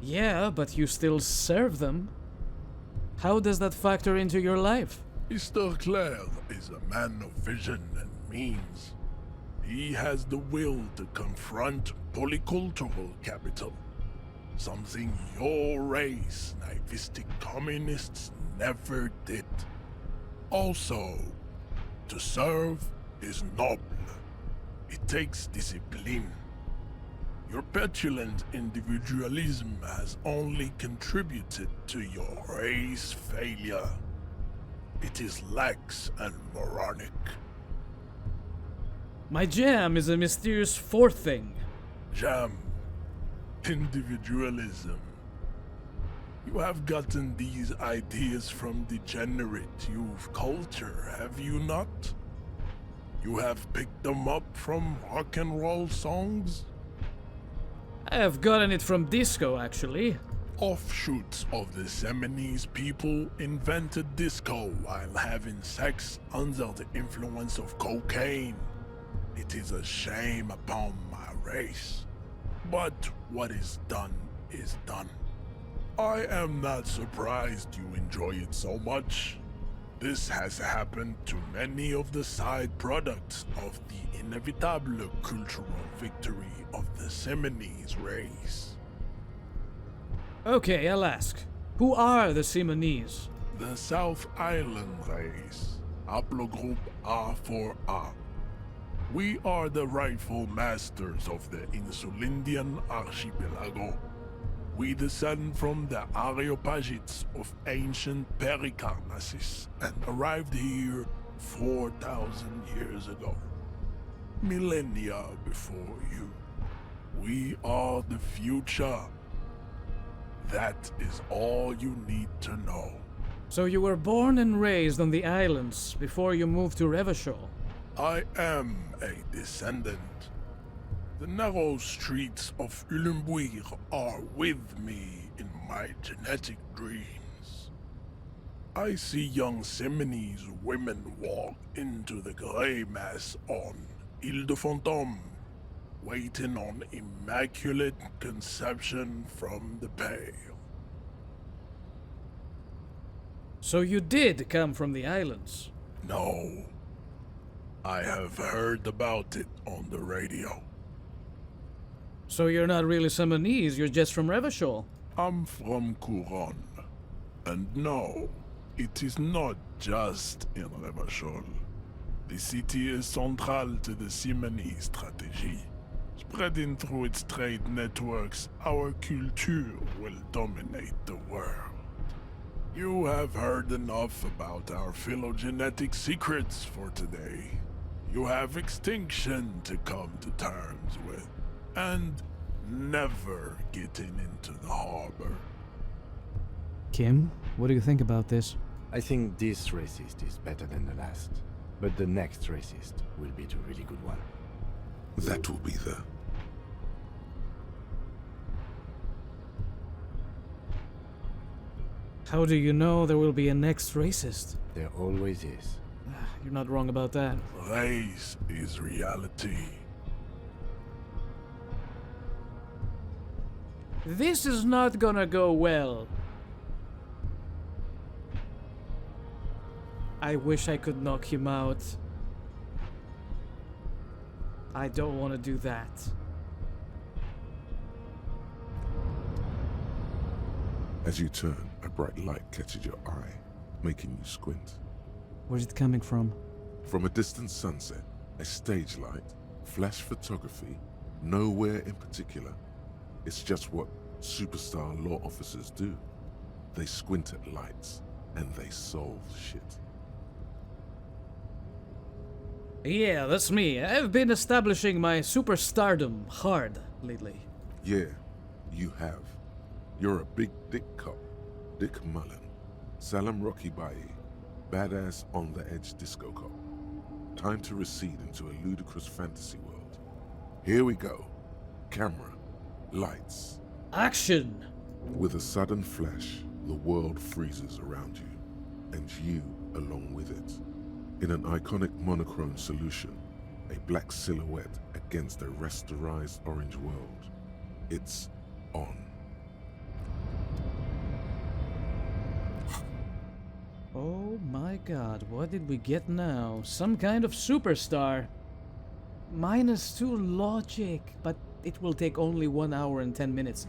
Yeah, but you still serve them. How does that factor into your life? Mr. Claire is a man of vision and means. He has the will to confront polycultural capital, something your race, naivistic communists, never did. Also, to serve is noble. It takes discipline. Your petulant individualism has only contributed to your race failure. It is lax and moronic. My jam is a mysterious fourth thing. Jam. Individualism. You have gotten these ideas from degenerate youth culture, have you not? You have picked them up from rock and roll songs? I have gotten it from disco, actually. Offshoots of the Seminoles people invented disco while having sex under the influence of cocaine. It is a shame upon my race. But what is done is done. I am not surprised you enjoy it so much. This has happened to many of the side products of the inevitable cultural victory of the Seminoles race. Okay, I'll ask. Who are the Simonese? The South Island race, haplogroup A4A. We are the rightful masters of the Insulindian archipelago. We descend from the Areopagites of ancient Pericarnassus and arrived here 4,000 years ago. millennia before you. We are the future. That is all you need to know. So you were born and raised on the islands before you moved to Revachol? I am a descendant. The narrow streets of Ulimbuir are with me in my genetic dreams. I see young Seminese women walk into the grey mass on Ile de Fantôme, waiting on immaculate conception from the pale. So you did come from the islands? No. I have heard about it on the radio. So you're not really Seminese, you're just from Revachol? I'm from Couronne. And no, it is not just in Revachol. The city is central to the Simonese strategy. Spreading through its trade networks, our culture will dominate the world. You have heard enough about our phylogenetic secrets for today. You have extinction to come to terms with, and never getting into the harbor. Kim, what do you think about this? I think this racist is better than the last. But the next racist will be the really good one. That will be the... How do you know there will be a next racist? There always is. You're not wrong about that. Race is reality. This is not gonna go well. I wish I could knock him out. I don't want to do that. As you turn, a bright light catches your eye, making you squint. Where's it coming from? From a distant sunset, a stage light, flash photography, nowhere in particular. It's just what superstar law officers do. They squint at lights, and they solve shit. Yeah, that's me. I've been establishing my superstardom hard lately. Yeah, you have. You're a big dick cop. Dick Mullen. Salam Rocky Bai. Badass on the edge disco cop. Time to recede into a ludicrous fantasy world. Here we go. Camera. Lights. Action! With a sudden flash, the world freezes around you, and you along with it. In an iconic monochrome solution, a black silhouette against a rasterized orange world. It's on. Oh my god, what did we get now? Some kind of superstar. -2 logic, but it will take only 1 hour and 10 minutes.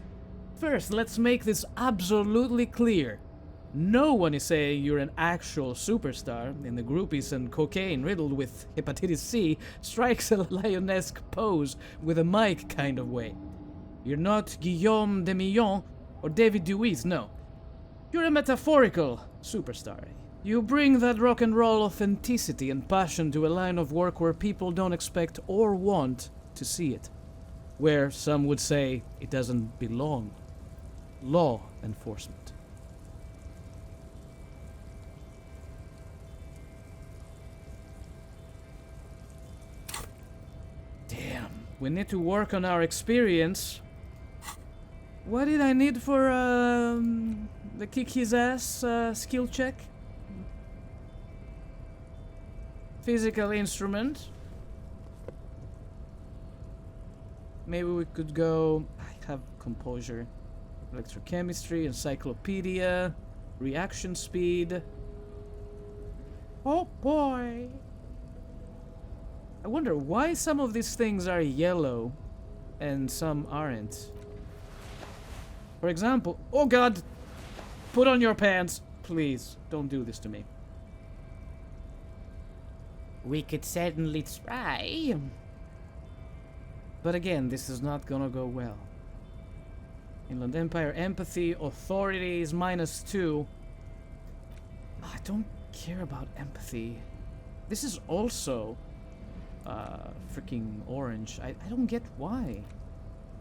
First, let's make this absolutely clear. No one is saying you're an actual superstar. In the groupies and cocaine riddled with hepatitis C strikes a lionesque pose with a mic kind of way. You're not Guillaume de Millon or David Dewey's, no. You're a metaphorical superstar. You bring that rock and roll authenticity and passion to a line of work where people don't expect or want to see it. Where some would say it doesn't belong. Law enforcement. Damn, we need to work on our experience. What did I need for the kick his ass skill check? Physical instrument. Maybe we could go... I have composure. Electrochemistry, encyclopedia, reaction speed. Oh boy! I wonder why some of these things are yellow and some aren't. For example, oh god! Put on your pants! Please, don't do this to me. We could certainly try. But again, this is not gonna go well. Inland Empire empathy, authority is -2. I don't care about empathy. This is also freaking orange. I don't get why.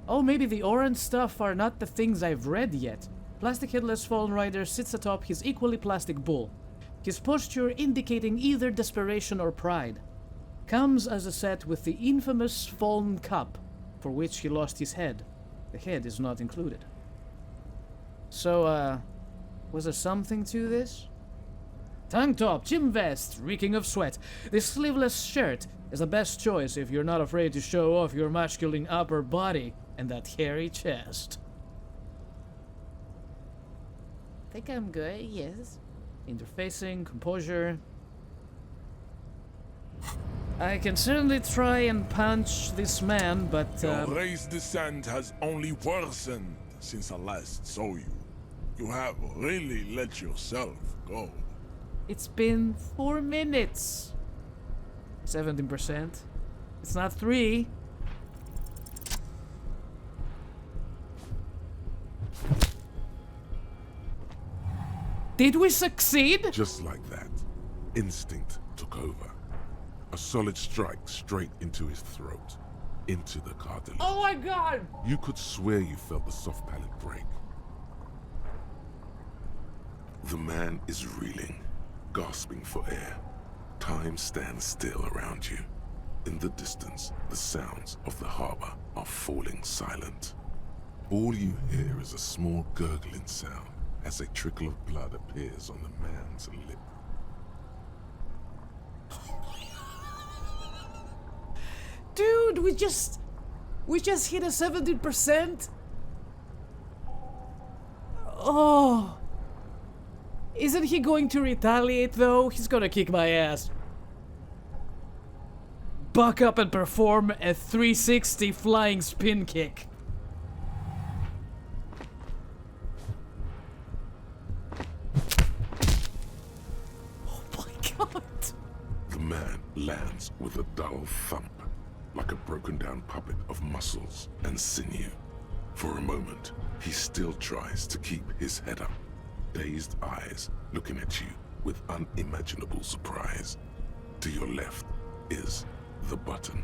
Oh, maybe the orange stuff are not the things I've read yet. Plastic headless fallen rider sits atop his equally plastic bull. His posture indicating either desperation or pride. Comes as a set with the infamous fallen cup, for which he lost his head. The head is not included. So, was there something to this? Tank top, gym vest, reeking of sweat. This sleeveless shirt is the best choice if you're not afraid to show off your masculine upper body and that hairy chest. Think I'm good, yes. Interfacing, composure. I can certainly try and punch this man, but Your race descent has only worsened since I last saw you. You have really let yourself go. it's been 4 minutes. 17%. It's not 3. Did we succeed? Just like that, instinct took over. A solid strike straight into his throat, into the cartilage. Oh my god! You could swear you felt the soft palate break. The man is reeling, gasping for air. Time stands still around you. In the distance, the sounds of the harbor are falling silent. All you hear is a small gurgling sound as a trickle of blood appears on the man's lip. Dude, we just hit a 70%. Oh. Isn't he going to retaliate though? He's gonna kick my ass. Buck up and perform a 360 flying spin kick. Oh my god. The man lands with a dull thump, like a broken down puppet of muscles and sinew. For a moment, he still tries to keep his head up, dazed eyes looking at you with unimaginable surprise. To your left is the button.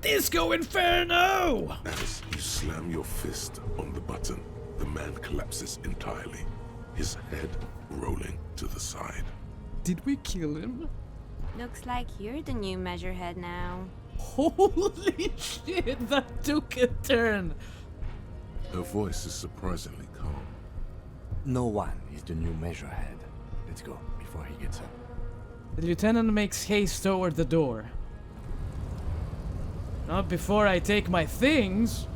Disco Inferno! As you slam your fist on the button, the man collapses entirely, his head rolling to the side. Did we kill him? Looks like you're the new measurehead now. Holy shit, that took a turn. Her voice is surprisingly calm. No one is the new measurehead. Let's go before he gets up. The lieutenant makes haste toward the door. Not before I take my things.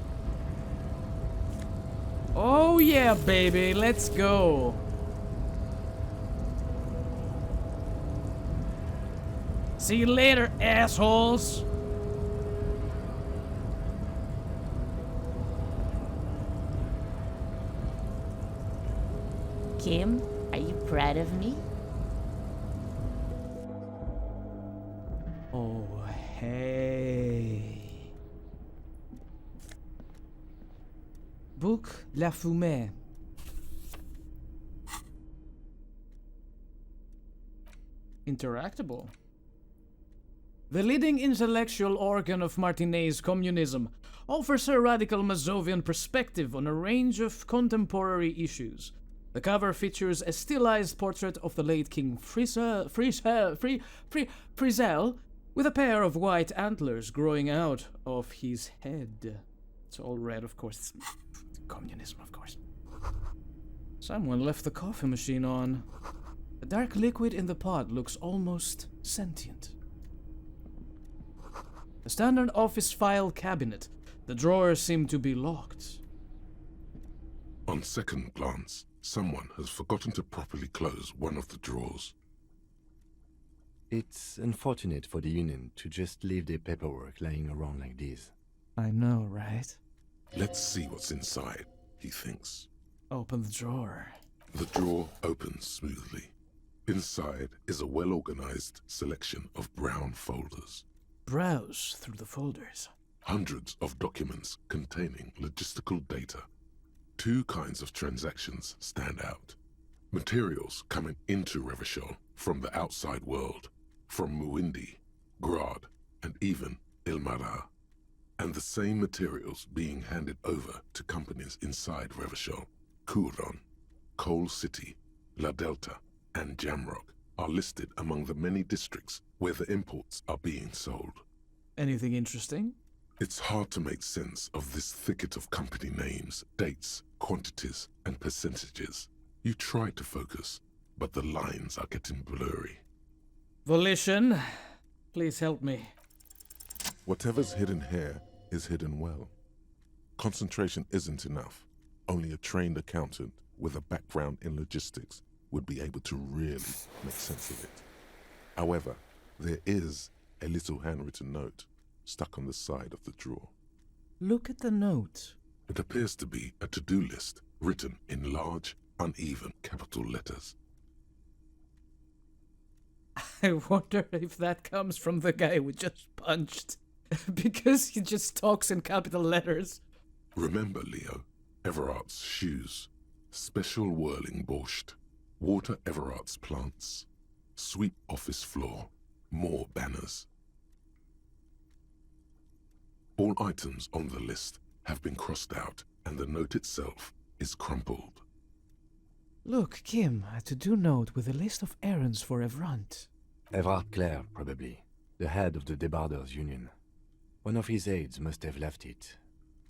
Oh yeah, baby, let's go. See you later, assholes. Kim, are you proud of me? Oh, hey. Book La Fumée. Interactable. The leading intellectual organ of Martinet's communism offers a radical Mazovian perspective on a range of contemporary issues. The cover features a stylized portrait of the late King Friesel with a pair of white antlers growing out of his head. It's all red, of course. It's communism, of course. Someone left the coffee machine on. The dark liquid in the pot looks almost sentient. The standard office file cabinet. The drawers seem to be locked. On second glance, someone has forgotten to properly close one of the drawers. It's unfortunate for the Union to just leave their paperwork lying around like this. I know, right? Let's see what's inside, he thinks. Open the drawer. The drawer opens smoothly. Inside is a well-organized selection of brown folders. Browse through the folders. Hundreds of documents containing logistical data. 2 kinds of transactions stand out. Materials coming into Revachol from the outside world, from Muindi, Grad, and even Ilmara, and the same materials being handed over to companies inside Revachol, Kuron, Coal City, La Delta, and Jamrock are listed among the many districts where the imports are being sold. Anything interesting? It's hard to make sense of this thicket of company names, dates, quantities, and percentages. You try to focus, but the lines are getting blurry. Volition, please help me. Whatever's hidden here is hidden well. Concentration isn't enough. Only a trained accountant with a background in logistics would be able to really make sense of it. However, there is a little handwritten note stuck on the side of the drawer. Look at the note. It appears to be a to-do list written in large, uneven capital letters. I wonder if that comes from the guy we just punched. Because he just talks in capital letters. Remember, Leo, Everard's shoes, special whirling borscht, water Everard's plants, sweep office floor, more banners. All items on the list have been crossed out and the note itself is crumpled. Look, Kim, a to-do note with a list of errands for Evrant. Everard Clare, probably. The head of the Debarders Union. One of his aides must have left it.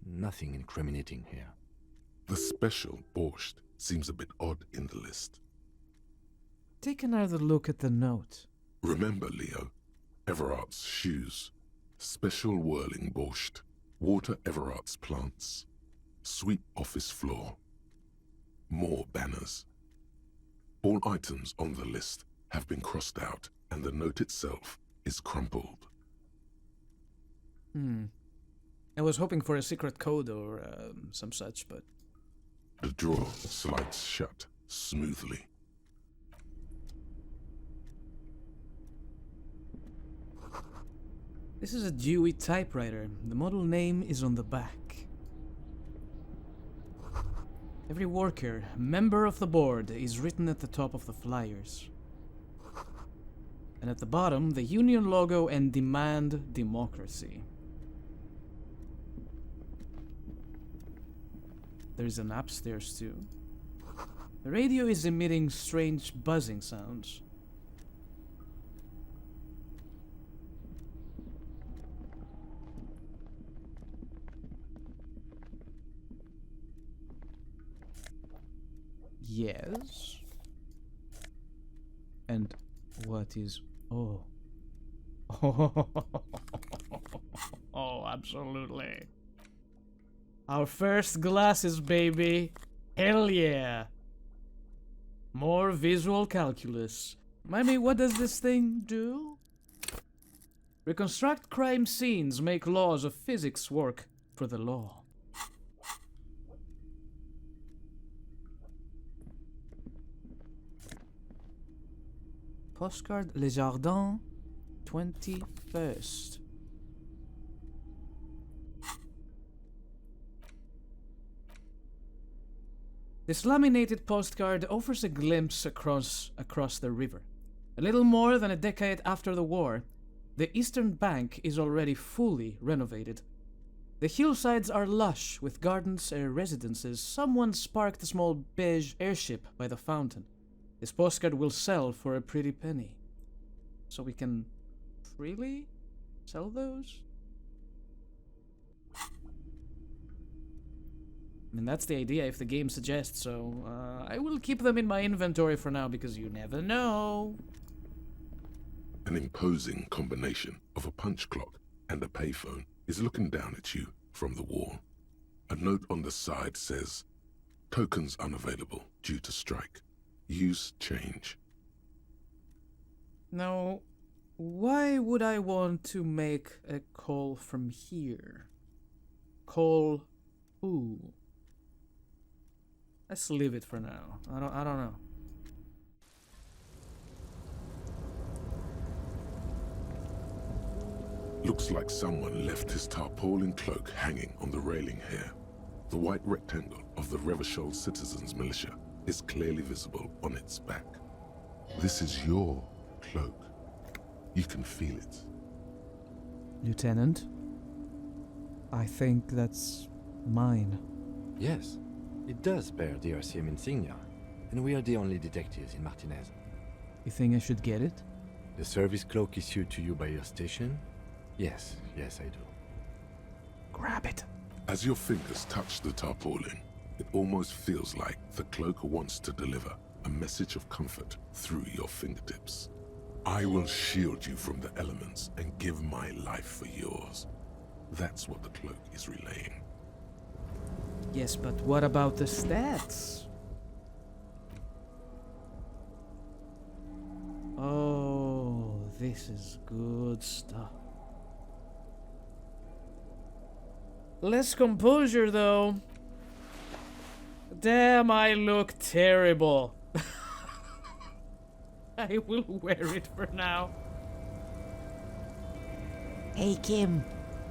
Nothing incriminating here. The special borscht seems a bit odd in the list. Take another look at the note. Remember, Leo, Everard's shoes, special whirling borscht, water Everard's plants, sweep office floor, more banners. All items on the list have been crossed out and the note itself is crumpled. I was hoping for a secret code or some such, but... The drawer slides shut smoothly. This is a Dewey typewriter. The model name is on the back. Every worker, member of the board, is written at the top of the flyers. And at the bottom, the union logo and demand democracy. There's an upstairs too. The radio is emitting strange buzzing sounds. Yes. And what is... Oh. Oh, absolutely. Our first glasses, baby. Hell yeah. More visual calculus. Mommy, what does this thing do? Reconstruct crime scenes, make laws of physics work for the law. Postcard Les Jardins, 21st. This laminated postcard offers a glimpse across the river. A little more than a decade after the war, the eastern bank is already fully renovated. The hillsides are lush with gardens and residences. Someone sparked a small beige airship by the fountain. This postcard will sell for a pretty penny. So we can freely sell those? I mean, that's the idea if the game suggests, so I will keep them in my inventory for now because you never know. An imposing combination of a punch clock and a payphone is looking down at you from the wall. A note on the side says, "Tokens unavailable due to strike. Use change." Now, why would I want to make a call from here? Call who? Let's leave it for now. I don't know. Looks like someone left his tarpaulin cloak hanging on the railing here. The white rectangle of the Revachol Citizens Militia is clearly visible on its back. This is your cloak. You can feel it. Lieutenant, I think that's mine. Yes, it does bear the Elysium insignia, and we are the only detectives in Martinez. You think I should get it? The service cloak issued to you by your station? Yes, I do. Grab it. As your fingers touch the tarpaulin, it almost feels like the cloak wants to deliver a message of comfort through your fingertips. I will shield you from the elements and give my life for yours. That's what the cloak is relaying. Yes, but what about the stats? Oh, this is good stuff. Less composure, though. Damn, I look terrible. I will wear it for now. Hey, Kim,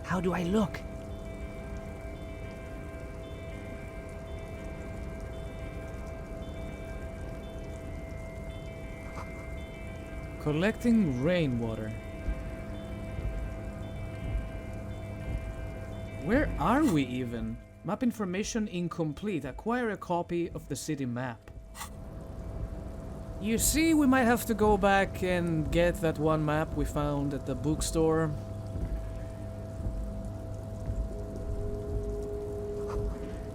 how do I look? Collecting rainwater. Where are we even? Map information incomplete. Acquire a copy of the city map. You see, we might have to go back and get that one map we found at the bookstore.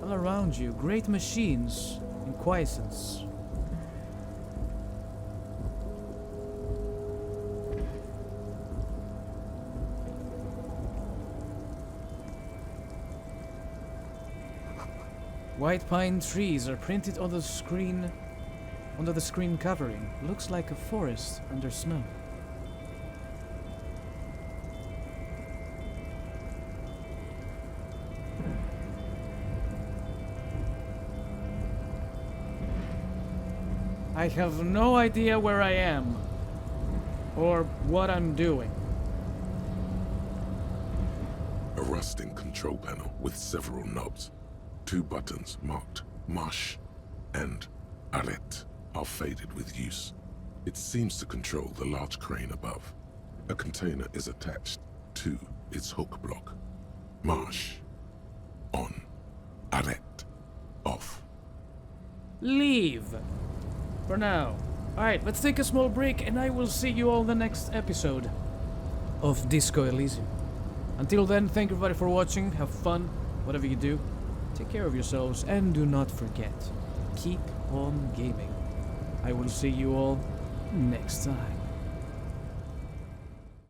All around you, great machines in quiescence. White pine trees are printed on the screen, under the screen covering. Looks like a forest under snow. I have no idea where I am, or what I'm doing. A rusting control panel with several knobs. 2 buttons marked Marche and Arrête are faded with use. It seems to control the large crane above. A container is attached to its hook block. Marche. On. Arrête. Off. Leave. For now. Alright, let's take a small break and I will see you all the next episode of Disco Elysium. Until then, thank you everybody for watching. Have fun, whatever you do. Take care of yourselves and do not forget, keep on gaming. I will see you all next time.